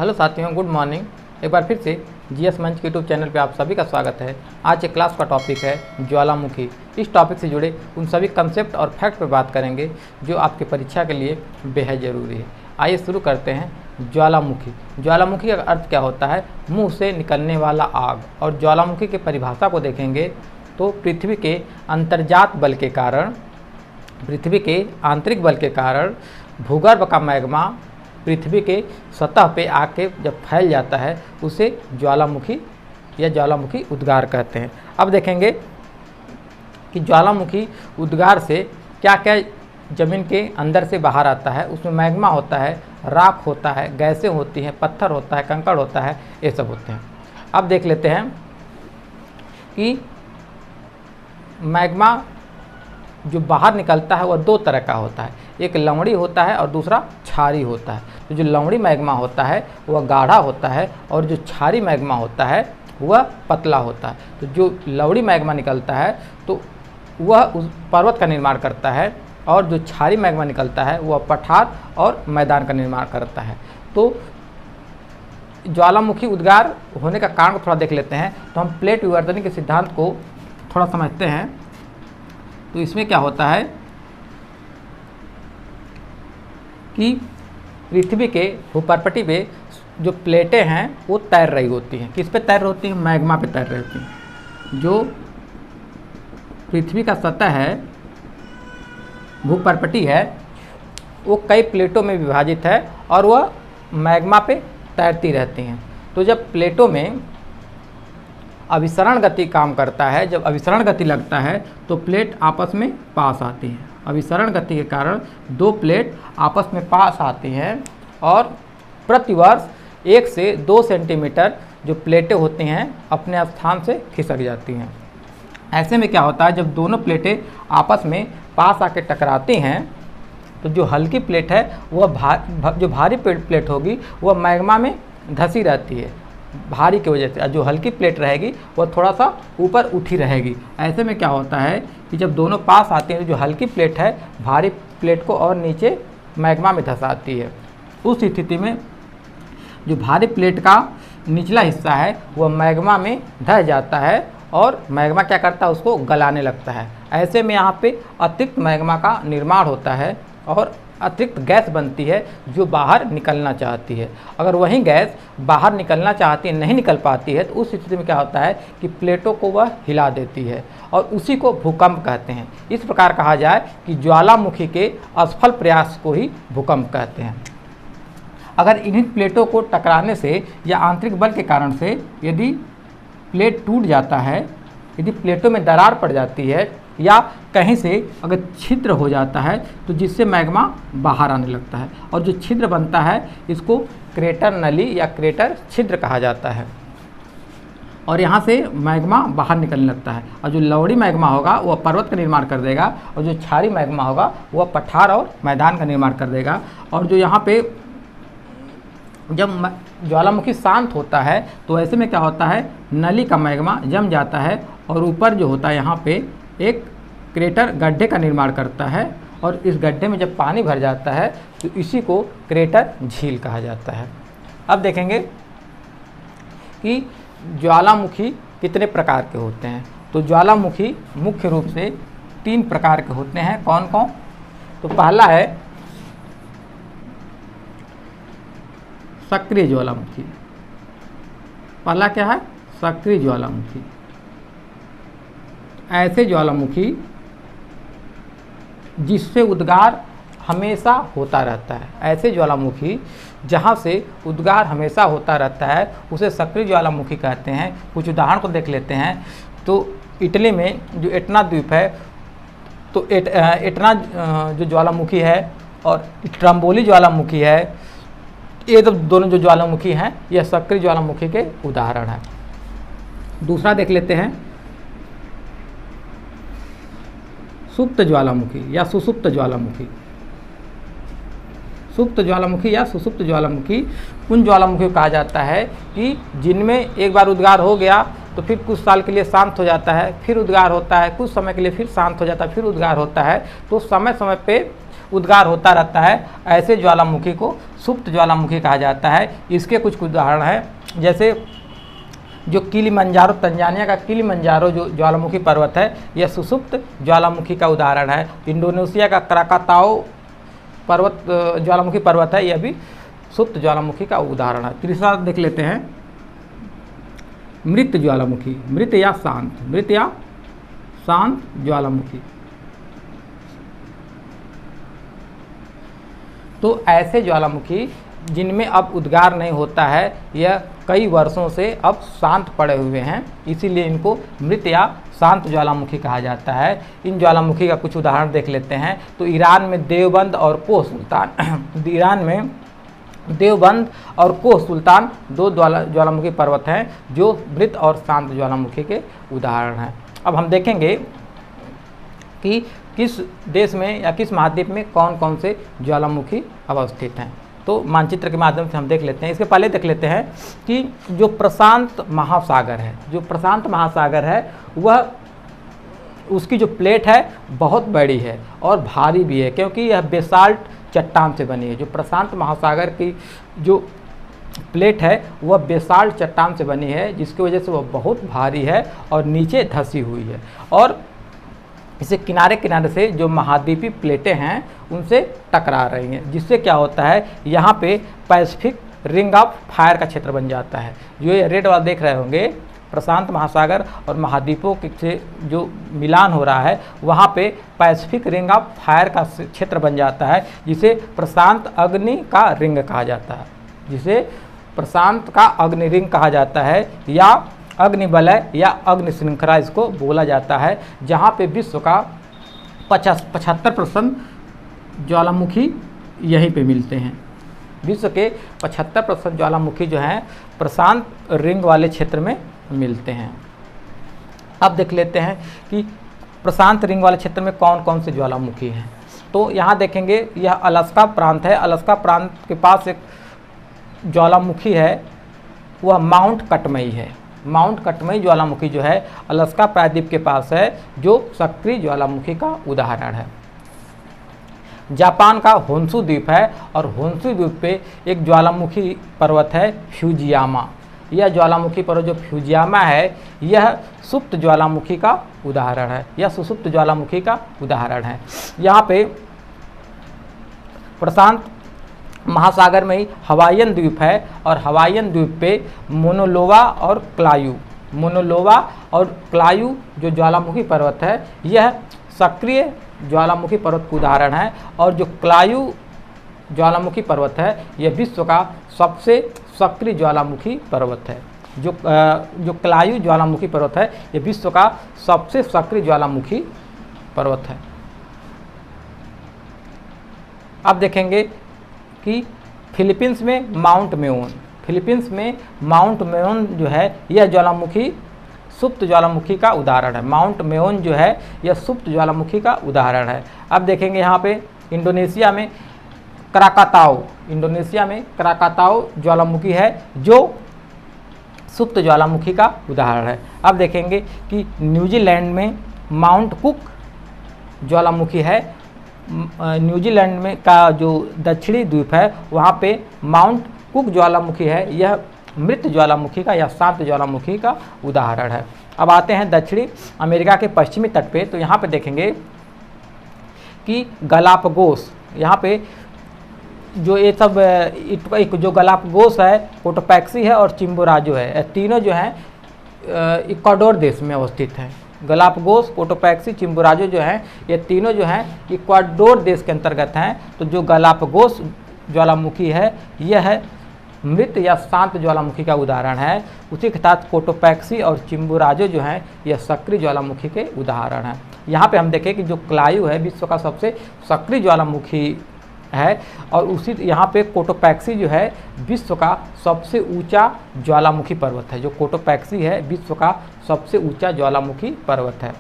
Hello साथियों, good morning. एक बार फिर से जीएस मंच के यूट्यूब चैनल पे आप सभी का स्वागत है। आज के क्लास का टॉपिक है ज्वालामुखी। इस टॉपिक से जुड़े उन सभी कंसेप्ट और फैक्ट पर बात करेंगे जो आपकी परीक्षा के लिए बेहद ज़रूरी है। आइए शुरू करते हैं। ज्वालामुखी। ज्वालामुखी का अर्थ क्या होता है? मुँह से निकलने वाला आग। और ज्वालामुखी की परिभाषा को देखेंगे तो पृथ्वी के अंतर्जात बल के कारण, पृथ्वी के आंतरिक बल के कारण भूगर्भ का मैग्मा पृथ्वी के सतह पे आके जब फैल जाता है उसे ज्वालामुखी या ज्वालामुखी उद्गार कहते हैं। अब देखेंगे कि ज्वालामुखी उद्गार से क्या क्या ज़मीन के अंदर से बाहर आता है। उसमें मैग्मा होता है, राख होता है, गैसें होती हैं, पत्थर होता है, कंकड़ होता है, ये सब होते हैं। अब देख लेते हैं कि मैग्मा जो बाहर निकलता है वह दो तरह का होता है। एक लवणी होता है और दूसरा क्षारी होता है। तो जो लवणी मैग्मा होता है वह गाढ़ा होता है और जो क्षारी मैग्मा होता है वह पतला होता है। तो जो लवणी मैग्मा निकलता है तो वह उस पर्वत का निर्माण करता है और जो क्षारी मैग्मा निकलता है वह पठार और मैदान का निर्माण करता है। तो ज्वालामुखी उद्गार होने का कारण को थोड़ा देख लेते हैं। तो हम प्लेट विवर्तन के सिद्धांत को थोड़ा समझते हैं। तो इसमें क्या होता है कि पृथ्वी के भूपर्पटी पे जो प्लेटें हैं वो तैर रही होती हैं। किस पे तैर रही होती हैं? मैग्मा पे तैर रही होती हैं। जो पृथ्वी का सतह है, भूपर्पटी है, वो कई प्लेटों में विभाजित है और वह मैग्मा पे तैरती रहती हैं। तो जब प्लेटों में अभिसरण गति काम करता है, जब अभिसरण गति लगता है तो प्लेट आपस में पास आती है। अभिसरण गति के कारण दो प्लेट आपस में पास आती हैं और प्रतिवर्ष 1 से 2 सेंटीमीटर जो प्लेटें होती हैं अपने स्थान से खिसक जाती हैं। ऐसे में क्या होता है, जब दोनों प्लेटें आपस में पास आके टकराती हैं तो जो हल्की प्लेट है वह जो भारी प्लेट होगी वह मैग्मा में धंसी रहती है भारी की वजह से। जो हल्की प्लेट रहेगी वह थोड़ा सा ऊपर उठी रहेगी। ऐसे में क्या होता है कि जब दोनों पास आते हैं तो जो हल्की प्लेट है भारी प्लेट को और नीचे मैग्मा में धंसाती है। उस स्थिति में जो भारी प्लेट का निचला हिस्सा है वह मैग्मा में धंस जाता है और मैग्मा क्या करता है, उसको गलाने लगता है। ऐसे में यहाँ पे अतिरिक्त मैग्मा का निर्माण होता है और अतिरिक्त गैस बनती है जो बाहर निकलना चाहती है। अगर वही गैस बाहर निकलना चाहती है, नहीं निकल पाती है, तो उस स्थिति में क्या होता है कि प्लेटों को वह हिला देती है और उसी को भूकंप कहते हैं। इस प्रकार कहा जाए कि ज्वालामुखी के असफल प्रयास को ही भूकंप कहते हैं। अगर इन्हीं प्लेटों को टकराने से या आंतरिक बल के कारण से यदि प्लेट टूट जाता है, यदि प्लेटों में दरार पड़ जाती है या कहीं से अगर छिद्र हो जाता है तो जिससे मैग्मा बाहर आने लगता है और जो छिद्र बनता है इसको क्रेटर नली या क्रेटर छिद्र कहा जाता है और यहाँ से मैग्मा बाहर निकलने लगता है। और जो लवणी मैग्मा होगा वह पर्वत का निर्माण कर देगा और जो क्षारी मैग्मा होगा वह पठार और मैदान का निर्माण कर देगा। और जो यहाँ पे जब ज्वालामुखी शांत होता है तो ऐसे में क्या होता है, नली का मैग्मा जम जाता है और ऊपर जो होता है यहाँ पे एक क्रेटर गड्ढे का निर्माण करता है और इस गड्ढे में जब पानी भर जाता है तो इसी को क्रेटर झील कहा जाता है। अब देखेंगे कि ज्वालामुखी कितने प्रकार के होते हैं। तो ज्वालामुखी मुख्य रूप से 3 प्रकार के होते हैं। कौन कौन? तो पहला है सक्रिय ज्वालामुखी। पहला क्या है? सक्रिय ज्वालामुखी। ऐसे ज्वालामुखी जिससे उद्गार हमेशा होता रहता है। ऐसे ज्वालामुखी जहाँ से उद्गार हमेशा होता रहता है उसे सक्रिय ज्वालामुखी कहते हैं। कुछ उदाहरण को देख लेते हैं। तो इटली में जो एटना द्वीप है, तो एटना जो ज्वालामुखी है और ट्रम्बोली ज्वालामुखी है, ये तो दोनों जो ज्वालामुखी हैं यह सक्रिय ज्वालामुखी के उदाहरण हैं। दूसरा देख लेते हैं सुप्त ज्वालामुखी या सुसुप्त ज्वालामुखी। सुप्त ज्वालामुखी या सुसुप्त ज्वालामुखी उन ज्वालामुखी को कहा जाता है कि जिनमें एक बार उद्गार हो गया तो फिर कुछ साल के लिए शांत हो जाता है, फिर उद्गार होता है, कुछ समय के लिए फिर शांत हो जाता है, फिर उद्गार होता है। तो समय समय पे उद्गार होता रहता है, ऐसे ज्वालामुखी को सुप्त ज्वालामुखी कहा जाता है। इसके कुछ उदाहरण हैं, जैसे जो किलिमंजारो, तंजानिया का किलिमंजारो जो ज्वालामुखी पर्वत है, यह सुसुप्त ज्वालामुखी का उदाहरण है। इंडोनेशिया का क्राकाताओ पर्वत ज्वालामुखी पर्वत है, यह भी सुप्त ज्वालामुखी का उदाहरण है। तीसरा देख लेते हैं, मृत ज्वालामुखी, मृत या शांत ज्वालामुखी। तो ऐसे ज्वालामुखी जिनमें अब उद्गार नहीं होता है, यह कई वर्षों से अब शांत पड़े हुए हैं, इसीलिए इनको मृत या शांत ज्वालामुखी कहा जाता है। इन ज्वालामुखी का कुछ उदाहरण देख लेते हैं। तो ईरान में देवबंद और कोह सुल्तान ईरान में देवबंद और कोह सुल्तान दो ज्वालामुखी पर्वत हैं जो मृत और शांत ज्वालामुखी के उदाहरण हैं। अब हम देखेंगे कि किस देश में या किस महाद्वीप में कौन कौन से ज्वालामुखी अवस्थित हैं। तो मानचित्र के माध्यम से हम देख लेते हैं। इसके पहले देख लेते हैं कि जो प्रशांत महासागर है, जो प्रशांत महासागर है वह, उसकी जो प्लेट है बहुत बड़ी है और भारी भी है, क्योंकि यह बेसाल्ट चट्टान से बनी है। जो प्रशांत महासागर की जो प्लेट है वह बेसाल्ट चट्टान से बनी है, जिसकी वजह से वह बहुत भारी है और नीचे धंसी हुई है, और इसे किनारे किनारे से जो महाद्वीपीय प्लेटें हैं उनसे टकरा रही हैं, जिससे क्या होता है, यहाँ पे पैसिफिक रिंग ऑफ फायर का क्षेत्र बन जाता है। जो ये रेड वाला देख रहे होंगे, प्रशांत महासागर और महाद्वीपों के से जो मिलान हो रहा है, वहाँ पे पैसिफिक रिंग ऑफ फायर का क्षेत्र बन जाता है, जिसे प्रशांत अग्नि का रिंग कहा जाता है, जिसे प्रशांत का अग्नि रिंग कहा जाता है, या अग्निवलय या अग्नि श्रृंखला इसको बोला जाता है, जहाँ पे विश्व का 75% ज्वालामुखी यहीं पे मिलते हैं। विश्व के 75% ज्वालामुखी जो हैं प्रशांत रिंग वाले क्षेत्र में मिलते हैं। अब देख लेते हैं कि प्रशांत रिंग वाले क्षेत्र में कौन कौन से ज्वालामुखी हैं। तो यहाँ देखेंगे, यह अलास्का प्रांत है। अलास्का प्रांत के पास एक ज्वालामुखी है, वह माउंट कटमई है। माउंट कटमई ज्वालामुखी जो है अलास्का प्रायद्वीप के पास है, जो सक्रिय ज्वालामुखी का उदाहरण है। जापान का होन्शु द्वीप है, और होन्शु द्वीप पे एक ज्वालामुखी पर्वत है फ्यूजियामा। यह ज्वालामुखी पर्वत जो फ्यूजियामा है, यह सुप्त ज्वालामुखी का उदाहरण है, यह सुसुप्त ज्वालामुखी का उदाहरण है। यहाँ पे प्रशांत महासागर में ही हवाईयन द्वीप है, और हवाईयन द्वीप पे मोनोलोवा और क्लायू जो ज्वालामुखी पर्वत है, यह सक्रिय ज्वालामुखी पर्वत का उदाहरण है। और जो क्लायू ज्वालामुखी पर्वत है, यह विश्व का सबसे सक्रिय ज्वालामुखी पर्वत है। जो क्लायू ज्वालामुखी पर्वत है, यह विश्व का सबसे सक्रिय ज्वालामुखी पर्वत है। अब देखेंगे कि फिलीपींस में माउंट मेओन जो है, यह ज्वालामुखी सुप्त ज्वालामुखी का उदाहरण है। माउंट मेओन जो है, यह सुप्त ज्वालामुखी का उदाहरण है। अब देखेंगे यहाँ पे इंडोनेशिया में क्राकाताओ ज्वालामुखी है, जो सुप्त ज्वालामुखी का उदाहरण है। अब देखेंगे कि न्यूजीलैंड में माउंट कुक ज्वालामुखी है। न्यूजीलैंड में का जो दक्षिणी द्वीप है, वहाँ पे माउंट कुक ज्वालामुखी है, यह मृत ज्वालामुखी का या शांत ज्वालामुखी का उदाहरण है। अब आते हैं दक्षिणी अमेरिका के पश्चिमी तट पे। तो यहाँ पे देखेंगे कि गलापागोस, यहाँ पे जो ये सब जो गलापागोस है, कोटोपैक्सी है और चिम्बोराजो है, तीनों जो हैं इक्वाडोर देश में अवस्थित हैं। गलापागोस, कोटोपैक्सी, चिम्बोराजो जो हैं, ये तीनों जो हैं इक्वाडोर देश के अंतर्गत हैं। तो जो गलापागोस ज्वालामुखी है, यह है मृत या शांत ज्वालामुखी का उदाहरण है। उसी के साथ कोटोपैक्सी और चिम्बोराजो जो हैं, यह सक्रिय ज्वालामुखी के उदाहरण हैं। यहाँ पे हम देखें कि जो क्लायू है, विश्व का सबसे सक्रिय ज्वालामुखी है, और उसी यहाँ पे कोटोपैक्सी जो है, विश्व का सबसे ऊंचा ज्वालामुखी पर्वत है। जो कोटोपैक्सी है, विश्व का सबसे ऊंचा ज्वालामुखी पर्वत है।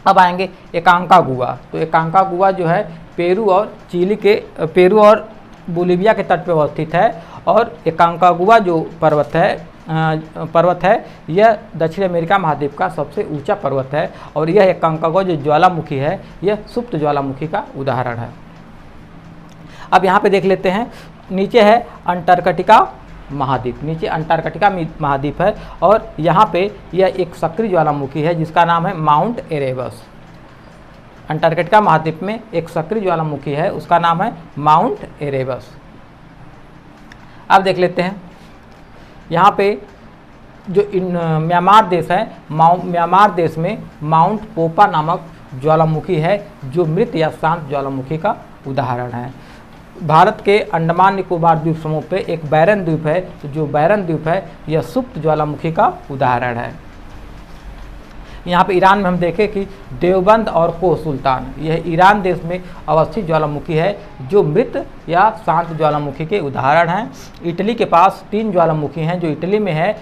अब आएंगे एकांकागुआ। तो एकांकागुआ जो है पेरू और बोलिविया के तट पर अवस्थित है, और एकांकागुआ जो पर्वत है, यह दक्षिण अमेरिका महाद्वीप का सबसे ऊंचा पर्वत है, और यह एकांकागुआ जो ज्वालामुखी है, यह सुप्त ज्वालामुखी का उदाहरण है। अब यहाँ पे देख लेते हैं, नीचे है अंटार्कटिका महाद्वीप, नीचे अंटार्कटिका महाद्वीप है और यहाँ पे यह एक सक्रिय ज्वालामुखी है जिसका नाम है माउंट एरेबस। अंटार्कटिका महाद्वीप में एक सक्रिय ज्वालामुखी है, उसका नाम है माउंट एरेबस। अब देख लेते हैं यहाँ पे जो म्यांमार देश है, म्यांमार देश में माउंट पोपा नामक ज्वालामुखी है जो मृत या शांत ज्वालामुखी का उदाहरण है। भारत के अंडमान निकोबार द्वीप समूह पे एक बैरन द्वीप है, तो जो बैरन द्वीप है यह सुप्त ज्वालामुखी का उदाहरण है। यहाँ पे ईरान में हम देखें कि देवबंद और कोह सुल्तान, यह ईरान देश में अवस्थित ज्वालामुखी है जो मृत या शांत ज्वालामुखी के उदाहरण हैं। इटली के पास 3 ज्वालामुखी हैं, जो इटली में है,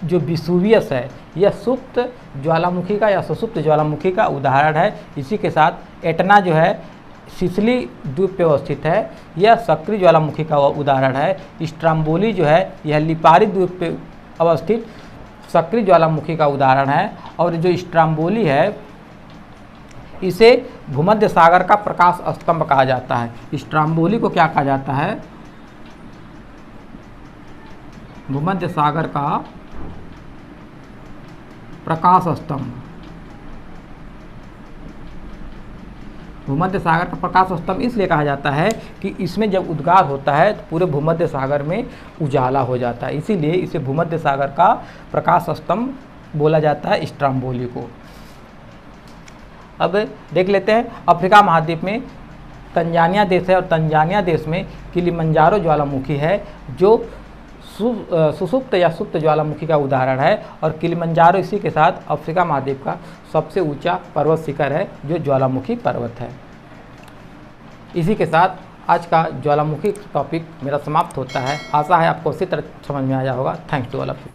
जो विसुवियस है यह सुप्त ज्वालामुखी का या सुसुप्त ज्वालामुखी का उदाहरण है। इसी के साथ एटना जो है सिसिली द्वीप पे अवस्थित है, यह सक्रिय ज्वालामुखी का उदाहरण है। स्ट्रोम्बोली जो है यह लिपारी द्वीप पे अवस्थित सक्रिय ज्वालामुखी का उदाहरण है। और जो स्ट्रोम्बोली है इसे भूमध्य सागर का प्रकाश स्तंभ कहा जाता है। स्ट्रोम्बोली को क्या कहा जाता है? भूमध्य सागर का प्रकाश स्तंभ। भूमध्य सागर का प्रकाश स्तंभ इसलिए कहा जाता है कि इसमें जब उद्गार होता है तो पूरे भूमध्य सागर में उजाला हो जाता है, इसीलिए इसे भूमध्य सागर का प्रकाश स्तंभ बोला जाता है स्ट्रोम्बोली को। अब देख लेते हैं अफ्रीका महाद्वीप में तंजानिया देश है और तंजानिया देश में किलिमंजारो ज्वालामुखी है जो सुसुप्त या सुप्त ज्वालामुखी का उदाहरण है। और किलिमंजारो इसी के साथ अफ्रीका महाद्वीप का सबसे ऊंचा पर्वत शिखर है जो ज्वालामुखी पर्वत है। इसी के साथ आज का ज्वालामुखी टॉपिक मेरा समाप्त होता है। आशा है आपको उसी तरह समझ में आया होगा। Thanks to all of you.